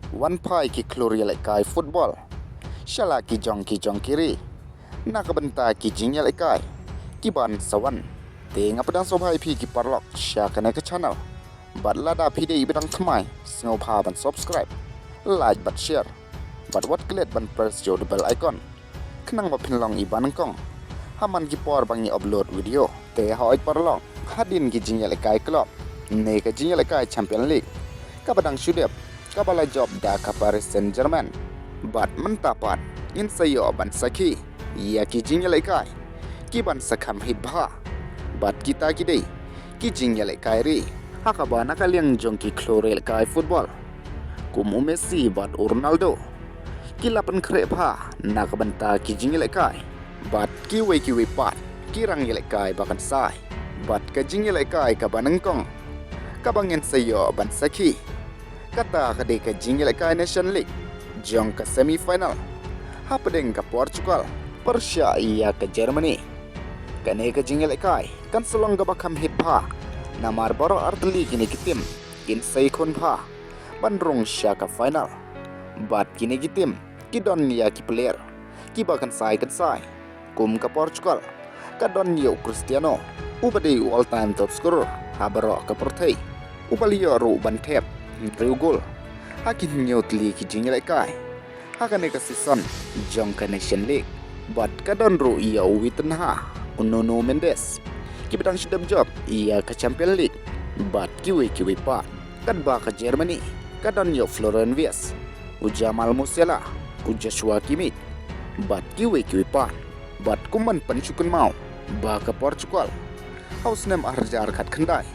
One pie ki ialehkai football. Shala ki jong kiri. Nakabenta ki jing ialehkai. Kiban sawan. Te ngapadang sobhai pi ki parlok syakane ke channel. Bat lada pide ibedang thamai. Sngopa ban subscribe. Like bat share. Bat wat klet ban press jo the bell icon. Kenang ba pinlong iban kong. Haman ki por bangi upload video. Te hoi parlong. Hadin ki jing ialehkai club. Ne ke jing ialehkai Champion League. Kabadang syudep. Kabala job da ka Paris Saint-Germain. Bat mentapan in sayo ban sakhi. Ia ki jing ialehkai. Ki ban sakham hibha. Bat kita kidei. Ki jing ialehkai ri. Hakaba nakaliang jong ki ialehkai football. Kumu Messi bat Ronaldo. Ki lapan krepha nakabanta ki jing ialehkai. Bat ki wei pat. Ki rang ialehkai bakan sai. Bat ka jing ialehkai ka banengkong. Kabangin sayo ban sakhi. Kata kadai ke jing ialehkai Nation League. Jong ke semi-final. Hapadeng ke Portugal. Persia ia ke Germany. Kane ke jing ialehkai. Kan selong ke bakam hipha. Namar baro artli kini kitim. Kin say kun pha. Bandrong sya ke final. Bat kini kitim. Kidon ia ki player. Ki bakan sai. Kum ke Portugal. Kadon yo Cristiano. Ubadi all-time top scorer. Habaro ke Portugal. Ubaliyo ru ban tep. Riu gol. Hakin nyotli ki jing ialehkai. Hakane ka season jong ka Nation League. But kadon ru ia witan ha. Unono Mendes. Ki bedang syudam job ia ka Champion League. But kiwi pa. Kad ba ka Germany. Kadon yo Florian Wirtz. Ujamal Musiala. Joshua Kimmich. But kiwi pa. But kuman pansyukun mau. Ba ka Portugal. Haus nem arjar kat khandai.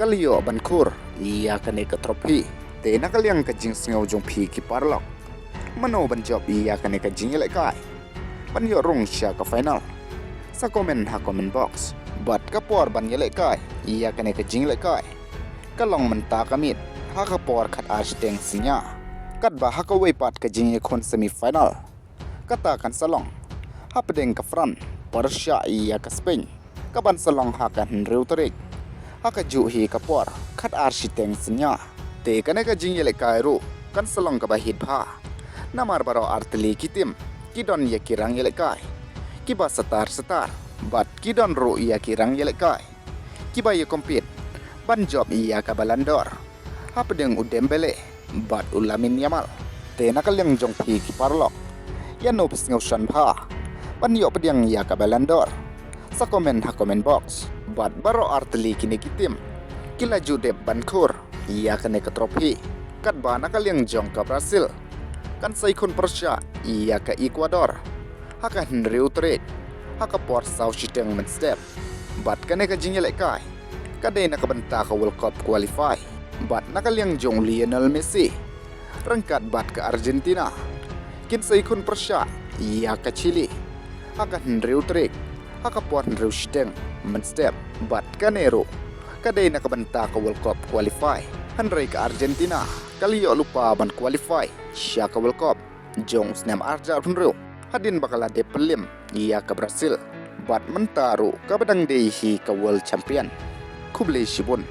Kalio bankur. Ia kane ke trofi. Te nakaliang ke jing sngau jong pi ki parlok. Mano ban job ia kane ke jing ialehkai. Ban yo rong sya ke final. Sa komen ha komen box. Bat kapor ban ialehkai. Ia kane ke jing ialehkai. Kalong menta kamit. Ha kapor kat Argentina sinya. Kat ba ha ka wei pat ke jing kon semi final. Katakan salong. Ha pedeng ke France. Persia ia ke Spain. Kaban salong ha kan Reuterik. Haka juhi kapor kat Argentina sinya. Te kane ka jing ialehkai ru kan selong ka bahid pha. Namar baro artli kitim. Kidon ya kirang ialehkai. Kiba setar. Bat kidon ru ia kirang ialehkai. Kiba ya kompet. Ban job ia ka balandor. Hapedeng Udembele. Bat ulamin yamal. Te nakaliang jong pi ki parlok. Yan no pesngau shan pha. Ban yo pedang ia ka balandor. Sa komen ha komen box. Bat baro artli kini kitim. Kila judep bankur. Ia kene ke trofi. Kat ba nakaliang jong ke Brazil. Kan saikun Persia. Ia ke Ecuador. Haka Reuterik. Haka Port South Shiteng menstep. Bat kene ke jing ialehkai. Kadai nakabenta ke World Cup qualify. Bat nakaliang jong Leo Messi. Rengkat bat ke Argentina. Kin saikun Persia. Ia ke Chile. Haka Reuterik. Haka Port Shiteng menstep. Bat kanero. Kadai nakabenta ke World Cup qualify. Hanrei ke Argentina. Kalio lupa ban qualify. Sya ke World Cup. Jong snam arjar hunru. Hadin bakala de pelim. Ia ke Brazil. Bat mentaru kabadang dehi ke World Champion. Kublai shibun.